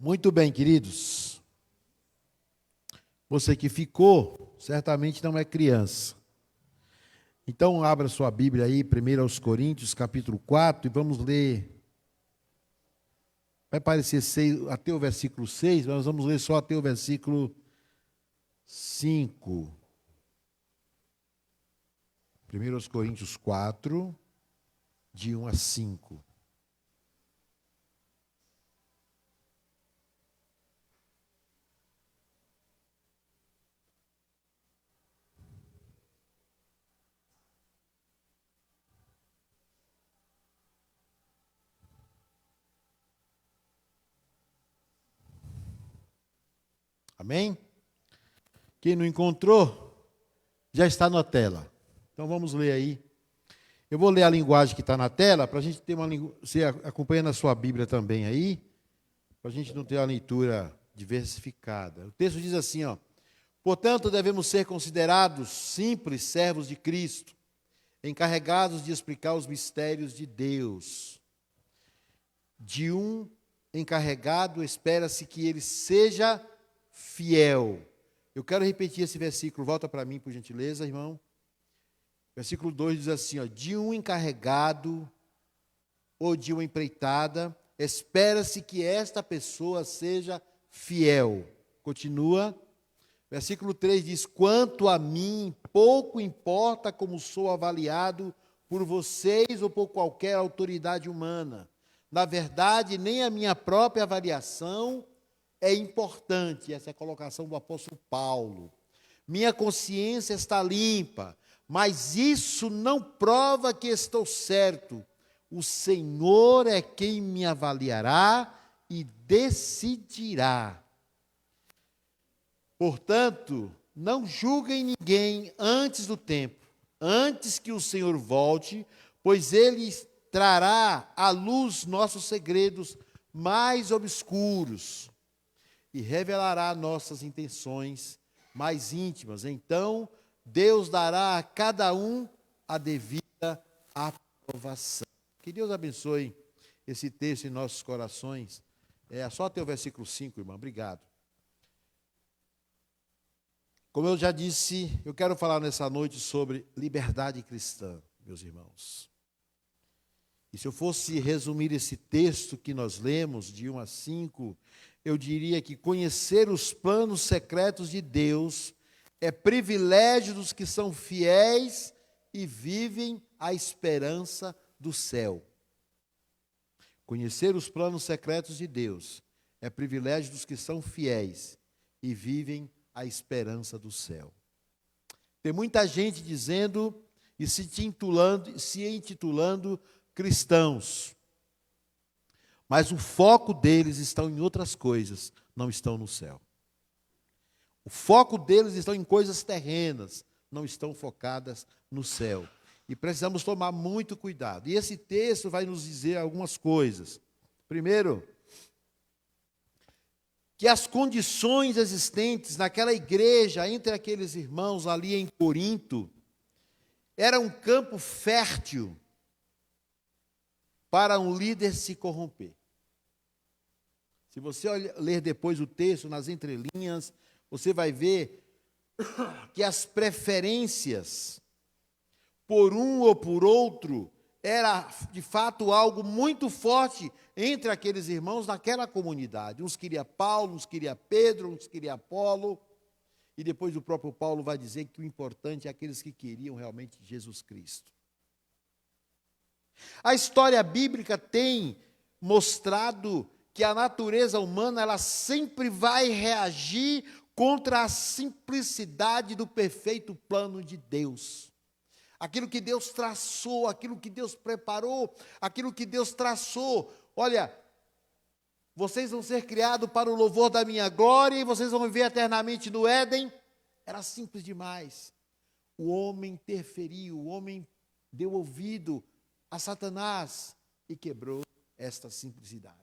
Muito bem, queridos. Você que ficou, certamente não é criança. Então, abra sua Bíblia aí, 1 aos Coríntios, capítulo 4, e vamos ler. Vai parecer até o versículo 6, mas nós vamos ler só até o versículo 5. 1 aos Coríntios 4, de 1 a 5. Amém? Quem não encontrou, já está na tela. Então vamos ler aí. Eu vou ler a linguagem que está na tela, para a gente ter uma linguagem. Você acompanha na sua Bíblia também aí, para a gente não ter uma leitura diversificada. O texto diz assim, ó: portanto, devemos ser considerados simples servos de Cristo, encarregados de explicar os mistérios de Deus. De um encarregado, espera-se que ele seja fiel. Eu quero repetir esse versículo, volta para mim, por gentileza, irmão. Versículo 2 diz assim, ó: de um encarregado ou de uma empreitada, espera-se que esta pessoa seja fiel. Continua. Versículo 3 diz: quanto a mim, pouco importa como sou avaliado por vocês ou por qualquer autoridade humana. Na verdade, nem a minha própria avaliação é importante. Essa é a colocação do apóstolo Paulo. Minha consciência está limpa, mas isso não prova que estou certo. O Senhor é quem me avaliará e decidirá. Portanto, não julguem ninguém antes do tempo, antes que o Senhor volte, pois Ele trará à luz nossos segredos mais obscuros e revelará nossas intenções mais íntimas. Então, Deus dará a cada um a devida aprovação. Que Deus abençoe esse texto em nossos corações. Só até o versículo 5, irmão. Obrigado. Como eu já disse, eu quero falar nessa noite sobre liberdade cristã, meus irmãos. E se eu fosse resumir esse texto que nós lemos, de 1 a 5, eu diria que conhecer os planos secretos de Deus é privilégio dos que são fiéis e vivem a esperança do céu. Conhecer os planos secretos de Deus é privilégio dos que são fiéis e vivem a esperança do céu. Tem muita gente dizendo e se intitulando cristãos, mas o foco deles está em outras coisas, não estão no céu. O foco deles está em coisas terrenas, não estão focadas no céu. E precisamos tomar muito cuidado. E esse texto vai nos dizer algumas coisas. Primeiro, que as condições existentes naquela igreja, entre aqueles irmãos ali em Corinto, era um campo fértil para um líder se corromper. Se você ler depois o texto, nas entrelinhas, você vai ver que as preferências por um ou por outro era, de fato, algo muito forte entre aqueles irmãos naquela comunidade. Uns queriam Paulo, uns queriam Pedro, uns queriam Apolo. E depois o próprio Paulo vai dizer que o importante é aqueles que queriam realmente Jesus Cristo. A história bíblica tem mostrado que a natureza humana ela sempre vai reagir contra a simplicidade do perfeito plano de Deus. Aquilo que Deus traçou, aquilo que Deus preparou, aquilo que Deus traçou. Olha, vocês vão ser criados para o louvor da minha glória e vocês vão viver eternamente no Éden. Era simples demais. O homem interferiu, o homem deu ouvido a Satanás e quebrou esta simplicidade.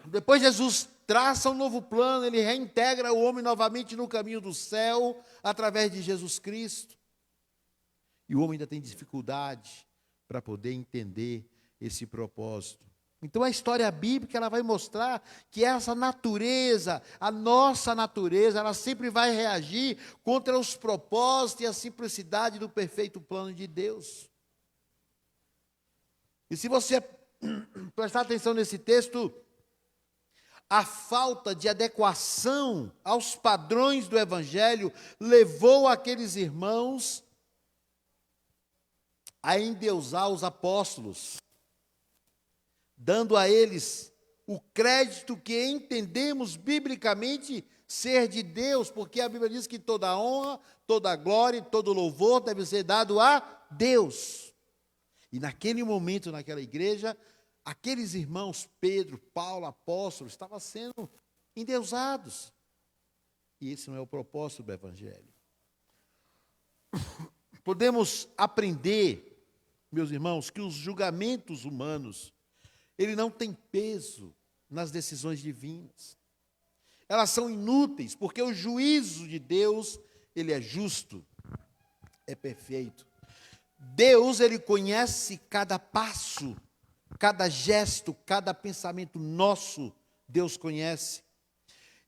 Depois Jesus traça um novo plano, ele reintegra o homem novamente no caminho do céu, através de Jesus Cristo. E o homem ainda tem dificuldade para poder entender esse propósito. Então a história bíblica ela vai mostrar que essa natureza, a nossa natureza, ela sempre vai reagir contra os propósitos e a simplicidade do perfeito plano de Deus. E se você prestar atenção nesse texto, a falta de adequação aos padrões do Evangelho levou aqueles irmãos a endeusar os apóstolos, dando a eles o crédito que entendemos biblicamente ser de Deus, porque a Bíblia diz que toda honra, toda glória e todo louvor deve ser dado a Deus. E naquele momento, naquela igreja, aqueles irmãos, Pedro, Paulo, apóstolos, estavam sendo endeusados. E esse não é o propósito do Evangelho. Podemos aprender, meus irmãos, que os julgamentos humanos, ele não tem peso nas decisões divinas. Elas são inúteis, porque o juízo de Deus, ele é justo, é perfeito. Deus, ele conhece cada passo, cada gesto, cada pensamento nosso, Deus conhece.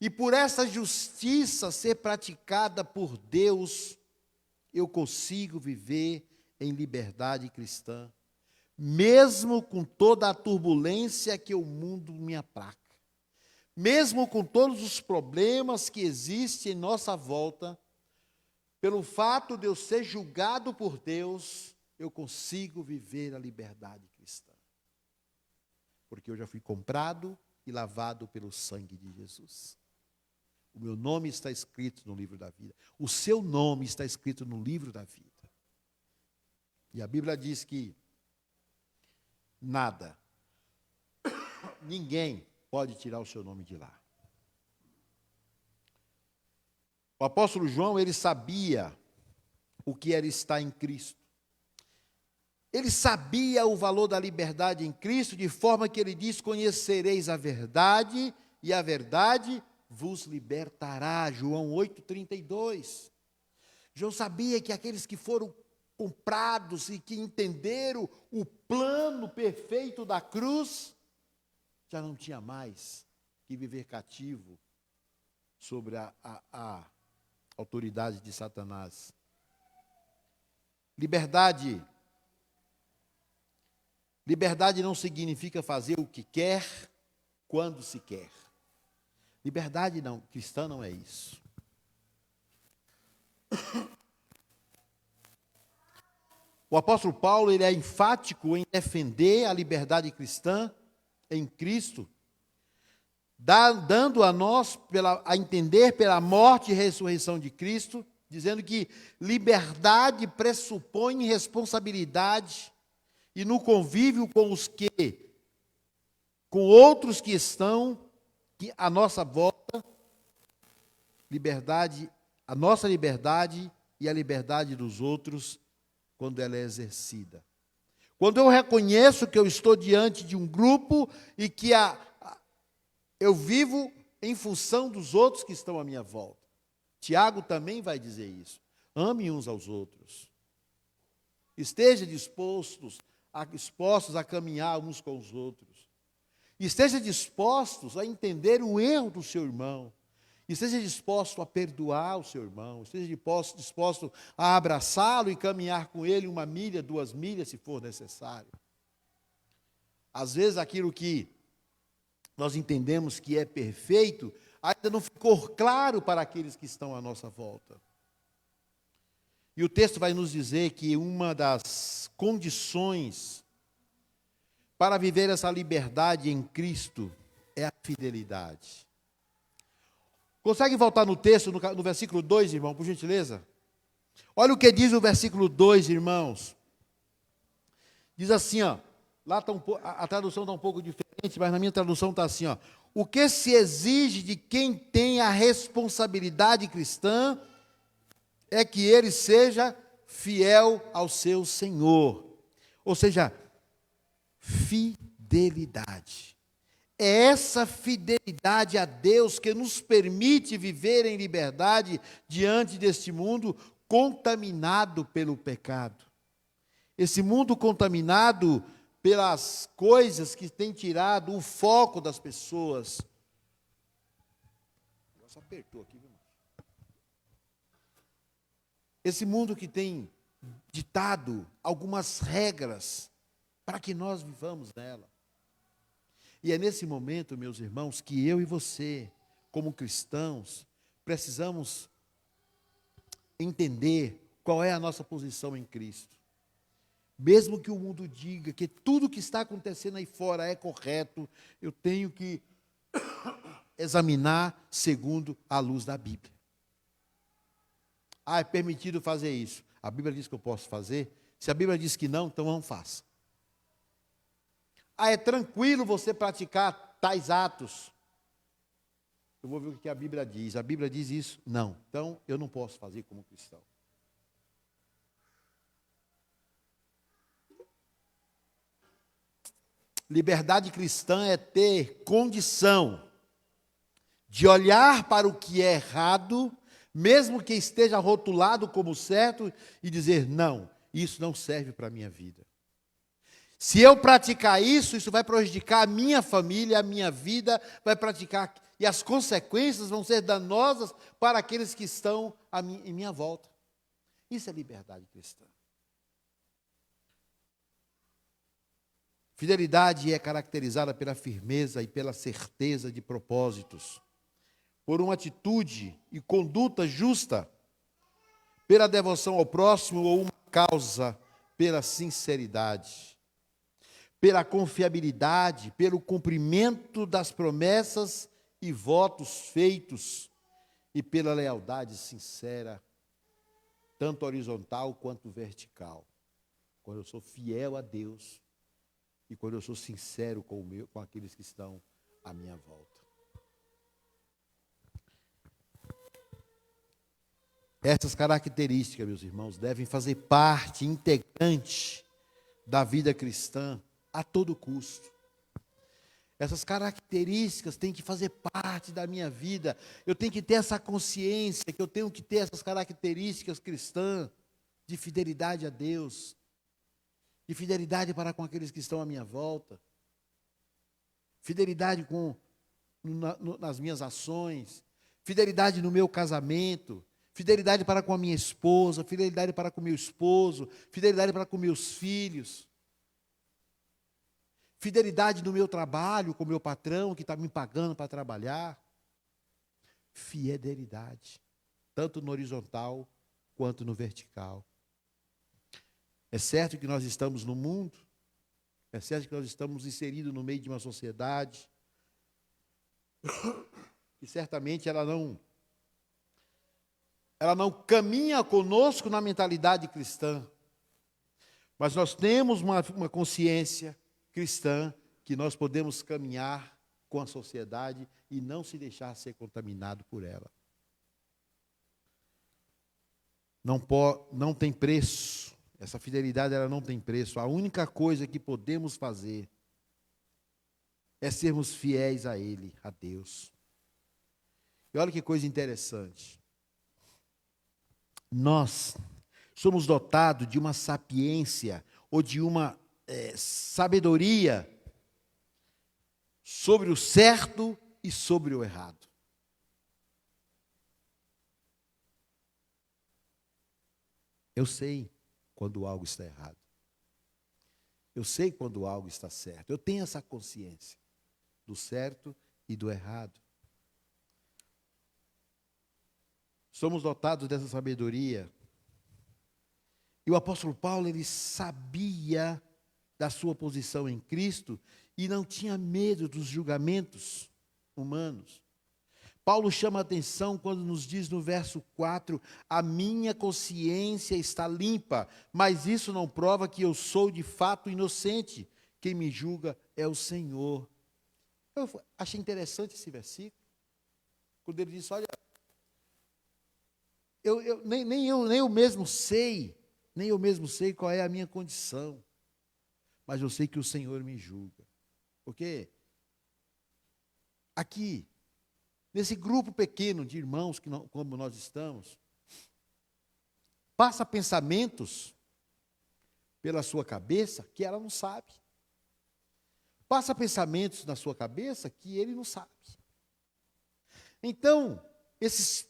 E por essa justiça ser praticada por Deus, eu consigo viver em liberdade cristã, mesmo com toda a turbulência que o mundo me aplaca, mesmo com todos os problemas que existem em nossa volta, pelo fato de eu ser julgado por Deus, eu consigo viver a liberdade cristã. Porque eu já fui comprado e lavado pelo sangue de Jesus. O meu nome está escrito no livro da vida. O seu nome está escrito no livro da vida. E a Bíblia diz que nada, ninguém pode tirar o seu nome de lá. O apóstolo João, ele sabia o que era estar em Cristo. Ele sabia o valor da liberdade em Cristo, de forma que ele diz: conhecereis a verdade, e a verdade vos libertará. João 8,32. João sabia que aqueles que foram comprados e que entenderam o plano perfeito da cruz, já não tinha mais que viver cativo sobre a autoridade de Satanás. Liberdade não significa fazer o que quer, quando se quer. Liberdade não, cristã não é isso. O apóstolo Paulo, ele é enfático em defender a liberdade cristã em Cristo, dando a nós a entender pela morte e ressurreição de Cristo, dizendo que liberdade pressupõe responsabilidade, e no convívio com outros que estão à nossa volta, a nossa liberdade e a liberdade dos outros, quando ela é exercida. Quando eu reconheço que eu estou diante de um grupo e que eu vivo em função dos outros que estão à minha volta. Tiago também vai dizer isso. Ame uns aos outros. Esteja dispostos a caminhar uns com os outros. Esteja dispostos a entender o erro do seu irmão. Esteja disposto a perdoar o seu irmão. Esteja disposto a abraçá-lo e caminhar com ele 1 milha, 2 milhas, se for necessário. Às vezes aquilo que nós entendemos que é perfeito, ainda não ficou claro para aqueles que estão à nossa volta. E o texto vai nos dizer que uma das condições para viver essa liberdade em Cristo é a fidelidade. Consegue voltar no texto, no versículo 2, irmão, por gentileza? Olha o que diz o versículo 2, irmãos. Diz assim, ó, lá a tradução está um pouco diferente, mas na minha tradução está assim, ó. O que se exige de quem tem a responsabilidade cristã é que ele seja fiel ao seu Senhor. Ou seja, fidelidade. É essa fidelidade a Deus que nos permite viver em liberdade diante deste mundo contaminado pelo pecado. Esse mundo contaminado pelas coisas que têm tirado o foco das pessoas. Nossa, apertou aqui, viu? Esse mundo que tem ditado algumas regras para que nós vivamos nela. E é nesse momento, meus irmãos, que eu e você, como cristãos, precisamos entender qual é a nossa posição em Cristo. Mesmo que o mundo diga que tudo que está acontecendo aí fora é correto, eu tenho que examinar segundo a luz da Bíblia. Ah, é permitido fazer isso. A Bíblia diz que eu posso fazer. Se a Bíblia diz que não, então não faça. Ah, é tranquilo você praticar tais atos. Eu vou ver o que a Bíblia diz. A Bíblia diz isso? Não. Então, eu não posso fazer como cristão. Liberdade cristã é ter condição de olhar para o que é errado, mesmo que esteja rotulado como certo, e dizer, não, isso não serve para a minha vida. Se eu praticar isso, isso vai prejudicar a minha família, a minha vida, vai praticar, e as consequências vão ser danosas para aqueles que estão em minha volta. Isso é liberdade cristã. Fidelidade é caracterizada pela firmeza e pela certeza de propósitos, por uma atitude e conduta justa, pela devoção ao próximo ou uma causa, pela sinceridade, pela confiabilidade, pelo cumprimento das promessas e votos feitos e pela lealdade sincera, tanto horizontal quanto vertical. Quando eu sou fiel a Deus e quando eu sou sincero com aqueles que estão à minha volta. Essas características, meus irmãos, devem fazer parte integrante da vida cristã a todo custo. Essas características têm que fazer parte da minha vida. Eu tenho que ter essa consciência que eu tenho que ter essas características cristãs de fidelidade a Deus, de fidelidade para com aqueles que estão à minha volta, fidelidade nas minhas ações, fidelidade no meu casamento, fidelidade para com a minha esposa, fidelidade para com o meu esposo, fidelidade para com meus filhos, fidelidade no meu trabalho com o meu patrão que está me pagando para trabalhar. Fidelidade, tanto no horizontal quanto no vertical. É certo que nós estamos no mundo, é certo que nós estamos inseridos no meio de uma sociedade, e certamente ela não caminha conosco na mentalidade cristã, mas nós temos uma consciência cristã que nós podemos caminhar com a sociedade e não se deixar ser contaminado por ela. Não tem preço, essa fidelidade ela não tem preço. A única coisa que podemos fazer é sermos fiéis a Ele, a Deus. E olha que coisa interessante. Nós somos dotados de uma sapiência ou de uma sabedoria sobre o certo e sobre o errado. Eu sei quando algo está errado. Eu sei quando algo está certo. Eu tenho essa consciência do certo e do errado. Somos dotados dessa sabedoria. E o apóstolo Paulo, ele sabia da sua posição em Cristo e não tinha medo dos julgamentos humanos. Paulo chama a atenção quando nos diz no verso 4, a minha consciência está limpa, mas isso não prova que eu sou de fato inocente. Quem me julga é o Senhor. Eu achei interessante esse versículo, quando ele diz, olha, nem eu mesmo sei qual é a minha condição, mas eu sei que o Senhor me julga. Porque aqui, nesse grupo pequeno de irmãos como nós estamos, passa pensamentos pela sua cabeça que ela não sabe. passa pensamentos na sua cabeça que ele não sabe. Então, esses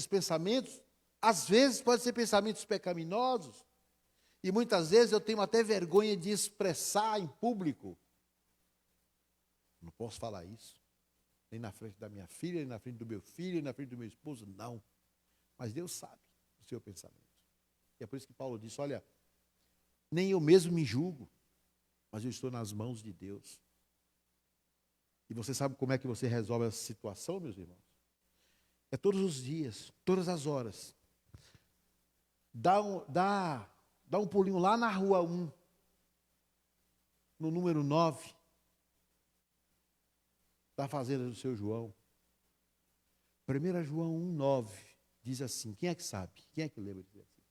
pensamentos, às vezes, podem ser pensamentos pecaminosos, e muitas vezes eu tenho até vergonha de expressar em público. Não posso falar isso, nem na frente da minha filha, nem na frente do meu filho, nem na frente do meu esposo, não. Mas Deus sabe o seu pensamento. E é por isso que Paulo disse, olha, nem eu mesmo me julgo, mas eu estou nas mãos de Deus. E você sabe como é que você resolve essa situação, meus irmãos? É todos os dias, todas as horas. Dá um pulinho lá na rua 1, no número 9, da fazenda do seu João. 1 João 1,9 diz assim, quem é que sabe? Quem é que lembra de dizer assim?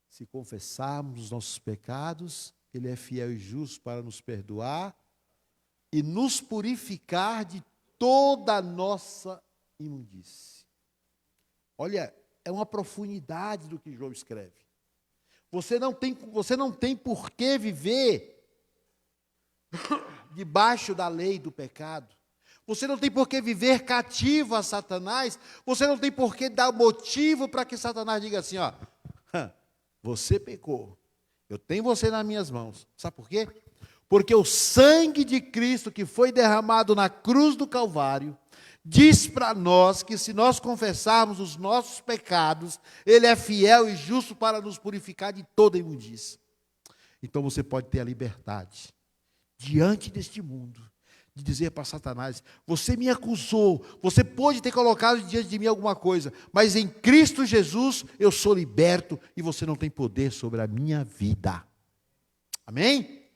Se confessarmos os nossos pecados, Ele é fiel e justo para nos perdoar e nos purificar de toda a nossa imundície. Olha, é uma profundidade do que João escreve. Você não tem por que viver debaixo da lei do pecado. Você não tem por que viver cativo a Satanás. Você não tem por que dar motivo para que Satanás diga assim, ó, você pecou, eu tenho você nas minhas mãos. Sabe por quê? Porque o sangue de Cristo que foi derramado na cruz do Calvário diz para nós que se nós confessarmos os nossos pecados, Ele é fiel e justo para nos purificar de toda imundícia. Então você pode ter a liberdade, diante deste mundo, de dizer para Satanás, você me acusou, você pode ter colocado diante de mim alguma coisa, mas em Cristo Jesus eu sou liberto e você não tem poder sobre a minha vida. Amém?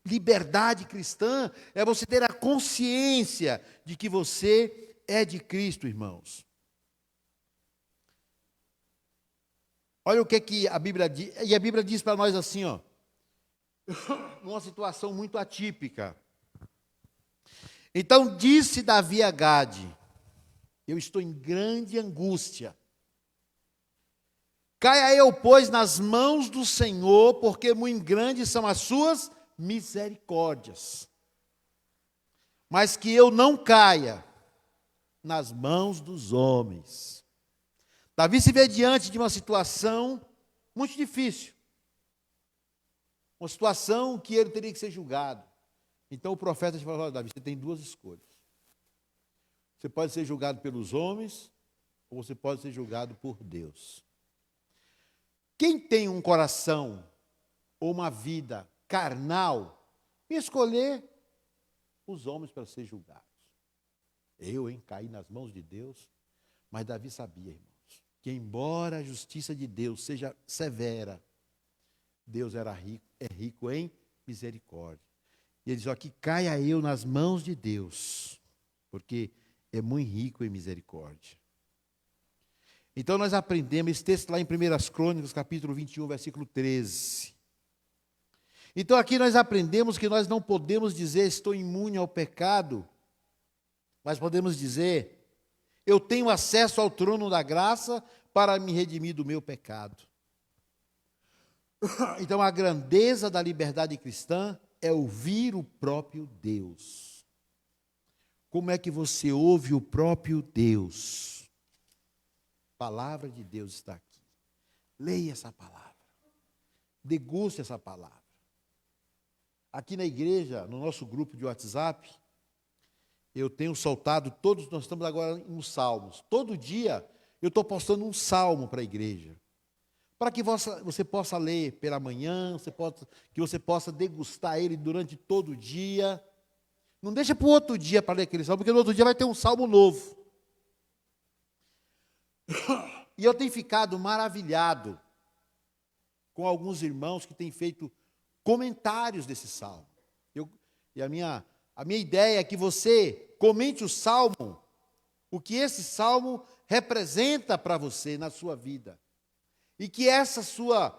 Liberdade cristã é você ter a consciência de que você é de Cristo, irmãos. Olha o que a Bíblia diz, e a Bíblia diz para nós assim, ó, numa situação muito atípica. Então disse Davi a Gade, eu estou em grande angústia. Caia eu, pois, nas mãos do Senhor, porque muito grandes são as suas misericórdias. Mas que eu não caia nas mãos dos homens. Davi se vê diante de uma situação muito difícil. Uma situação que ele teria que ser julgado. Então o profeta falou, olha, Davi, você tem duas escolhas. Você pode ser julgado pelos homens, ou você pode ser julgado por Deus. Quem tem um coração ou uma vida carnal, escolher os homens para ser julgados. Eu, caí nas mãos de Deus, mas Davi sabia, irmãos, que embora a justiça de Deus seja severa, Deus é rico em misericórdia. E ele diz, ó, que caia eu nas mãos de Deus, porque é muito rico em misericórdia. Então nós aprendemos esse texto lá em 1 Crônicas, capítulo 21, versículo 13. Então aqui nós aprendemos que nós não podemos dizer estou imune ao pecado, mas podemos dizer eu tenho acesso ao trono da graça para me redimir do meu pecado. Então a grandeza da liberdade cristã é ouvir o próprio Deus. Como é que você ouve o próprio Deus? A palavra de Deus está aqui. Leia essa palavra. Deguste essa palavra. Aqui na igreja, no nosso grupo de WhatsApp, eu tenho soltado nós estamos agora nos salmos. Todo dia eu estou postando um salmo para a igreja. Para que você possa ler pela manhã, que você possa degustar ele durante todo o dia. Não deixa para o outro dia para ler aquele salmo, porque no outro dia vai ter um salmo novo. E eu tenho ficado maravilhado com alguns irmãos que têm feito comentários desse salmo. A minha ideia é que você comente o salmo, o que esse salmo representa para você na sua vida. E que essas suas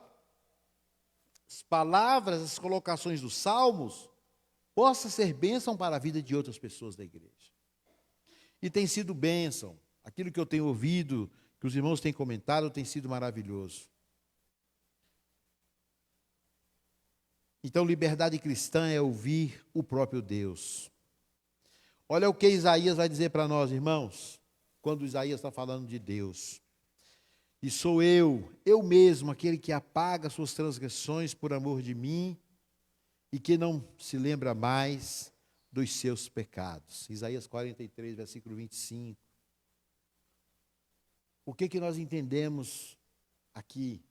palavras, as colocações dos salmos, possa ser bênção para a vida de outras pessoas da igreja. E tem sido bênção. Aquilo que eu tenho ouvido, que os irmãos têm comentado, tem sido maravilhoso. Então, liberdade cristã é ouvir o próprio Deus. Olha o que Isaías vai dizer para nós, irmãos, quando Isaías está falando de Deus. E sou eu mesmo, aquele que apaga suas transgressões por amor de mim e que não se lembra mais dos seus pecados. Isaías 43, versículo 25. O que nós entendemos aqui?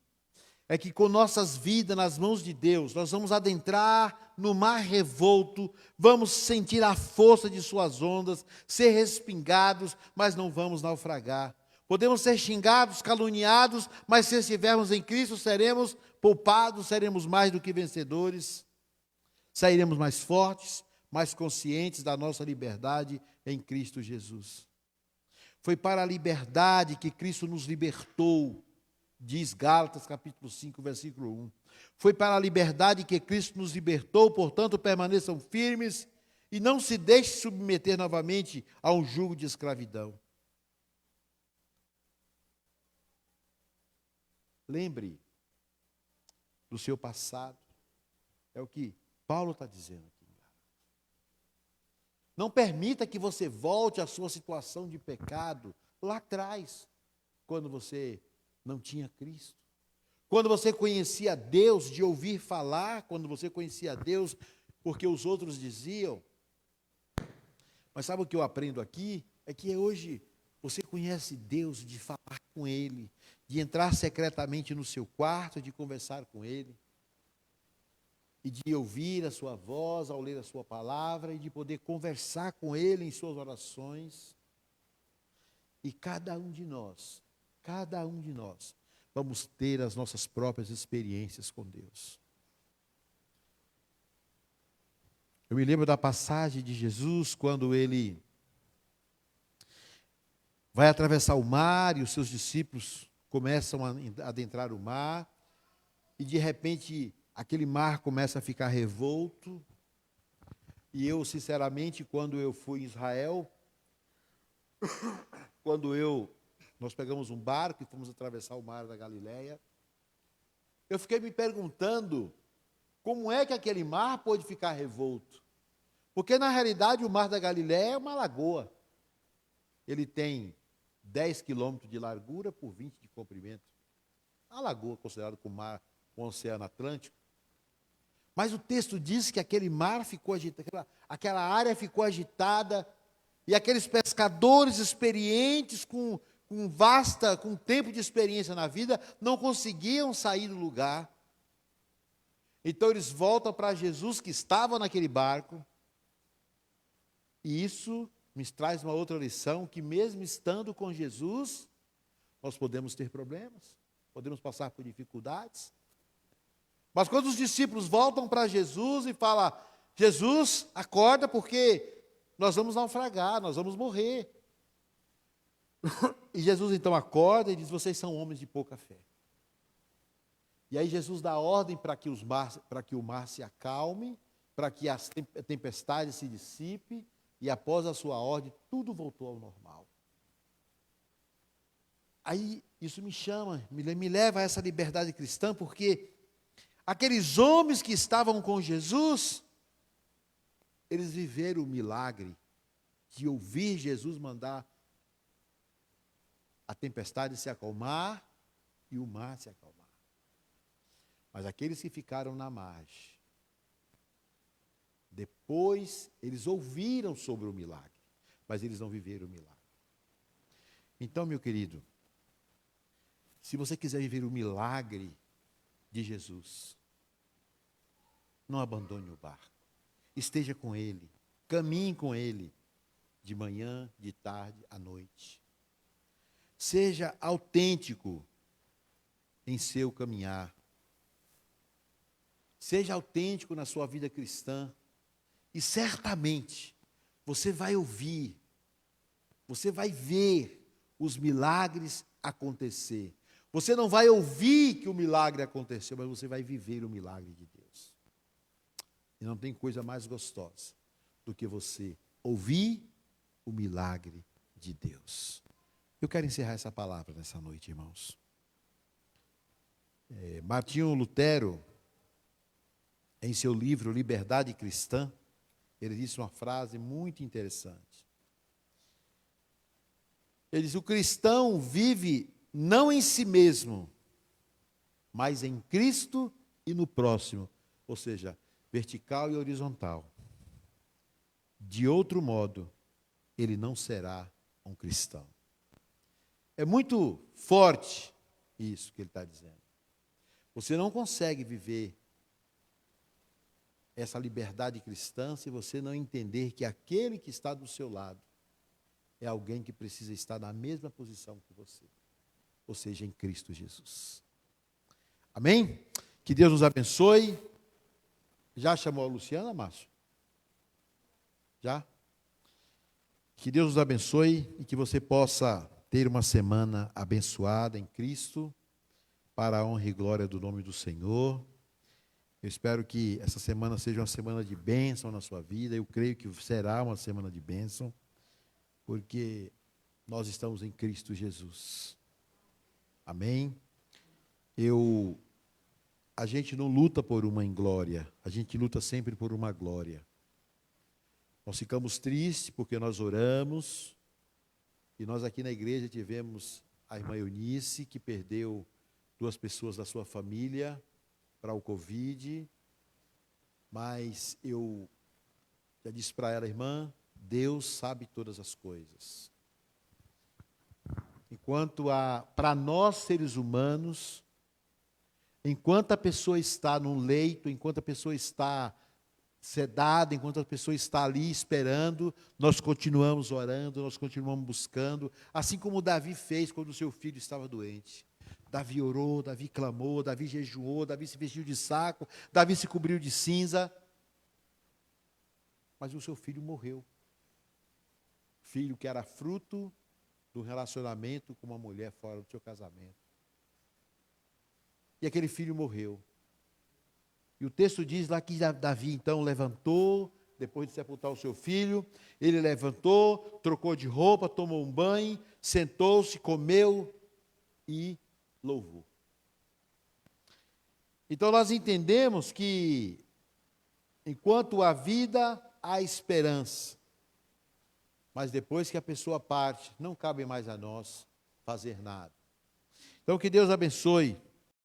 É que com nossas vidas nas mãos de Deus, nós vamos adentrar no mar revolto, vamos sentir a força de suas ondas, ser respingados, mas não vamos naufragar. Podemos ser xingados, caluniados, mas se estivermos em Cristo, seremos poupados, seremos mais do que vencedores, sairemos mais fortes, mais conscientes da nossa liberdade em Cristo Jesus. Foi para a liberdade que Cristo nos libertou, diz Gálatas capítulo 5, versículo 1. Foi para a liberdade que Cristo nos libertou, portanto permaneçam firmes e não se deixem submeter novamente a um jugo de escravidão. Lembre do seu passado. É o que Paulo está dizendo aqui. Não permita que você volte à sua situação de pecado lá atrás, quando você não tinha Cristo. Quando você conhecia Deus de ouvir falar, quando você conhecia Deus porque os outros diziam. Mas sabe o que eu aprendo aqui? É que hoje você conhece Deus de falar com Ele, de entrar secretamente no seu quarto, de conversar com Ele, e de ouvir a sua voz ao ler a sua palavra, e de poder conversar com Ele em suas orações. E cada um de nós, vamos ter as nossas próprias experiências com Deus. Eu me lembro da passagem de Jesus, quando Ele vai atravessar o mar e os seus discípulos começam a adentrar o mar, e de repente aquele mar começa a ficar revolto. E eu, sinceramente, quando eu fui em Israel, nós pegamos um barco e fomos atravessar o mar da Galileia, eu fiquei me perguntando como é que aquele mar pôde ficar revolto. Porque na realidade o mar da Galileia é uma lagoa. Ele tem 10 quilômetros de largura por 20 de comprimento. A lagoa considerada como mar, o Oceano Atlântico. Mas o texto diz que aquele mar ficou agitado, aquela área ficou agitada, e aqueles pescadores experientes, com tempo de experiência na vida, não conseguiam sair do lugar. Então eles voltam para Jesus, que estava naquele barco, e isso nos traz uma outra lição, que mesmo estando com Jesus, nós podemos ter problemas, podemos passar por dificuldades. Mas quando os discípulos voltam para Jesus e falam: Jesus, acorda, porque nós vamos naufragar, nós vamos morrer. E Jesus então acorda e diz: vocês são homens de pouca fé. E aí Jesus dá ordem para que o mar se acalme, para que a tempestade se dissipe, e após a sua ordem, tudo voltou ao normal. Aí isso me leva a essa liberdade cristã, porque aqueles homens que estavam com Jesus, eles viveram o milagre de ouvir Jesus mandar a tempestade se acalmar e o mar se acalmar. Mas aqueles que ficaram na margem, depois eles ouviram sobre o milagre, mas eles não viveram o milagre. Então, meu querido, se você quiser viver o milagre de Jesus, não abandone o barco. Esteja com Ele, caminhe com Ele, de manhã, de tarde, à noite. Seja autêntico em seu caminhar. Seja autêntico na sua vida cristã. E certamente você vai ouvir, você vai ver os milagres acontecer. Você não vai ouvir que o milagre aconteceu, mas você vai viver o milagre de Deus. E não tem coisa mais gostosa do que você ouvir o milagre de Deus. Eu quero encerrar essa palavra nessa noite, irmãos. Martinho Lutero, em seu livro Liberdade Cristã, ele disse uma frase muito interessante. Ele diz: o cristão vive não em si mesmo, mas em Cristo e no próximo, ou seja, vertical e horizontal. De outro modo, ele não será um cristão. É muito forte isso que ele está dizendo. Você não consegue viver essa liberdade cristã se você não entender que aquele que está do seu lado é alguém que precisa estar na mesma posição que você, ou seja, em Cristo Jesus. Amém? Que Deus nos abençoe. Já chamou a Luciana, Márcio? Já? Que Deus nos abençoe e que você possa ter uma semana abençoada em Cristo, para a honra e glória do nome do Senhor. Eu espero que essa semana seja uma semana de bênção na sua vida. Eu creio que será uma semana de bênção, porque nós estamos em Cristo Jesus. Amém? A gente não luta por uma inglória, a gente luta sempre por uma glória. Nós ficamos tristes porque nós oramos, e nós aqui na igreja tivemos a irmã Eunice, que perdeu 2 pessoas da sua família para o Covid, mas eu já disse para ela: irmã, Deus sabe todas as coisas. Para nós seres humanos, enquanto a pessoa está num leito, enquanto a pessoa está sedada, enquanto a pessoa está ali esperando, nós continuamos orando, nós continuamos buscando, assim como Davi fez quando o seu filho estava doente. Davi orou, Davi clamou, Davi jejuou, Davi se vestiu de saco, Davi se cobriu de cinza, mas o seu filho morreu. Filho que era fruto do relacionamento com uma mulher fora do seu casamento. E aquele filho morreu. E o texto diz lá que Davi então levantou, depois de sepultar o seu filho, ele levantou, trocou de roupa, tomou um banho, sentou-se, comeu e louvou. Então nós entendemos que enquanto há vida, há esperança. Mas depois que a pessoa parte, não cabe mais a nós fazer nada. Então que Deus abençoe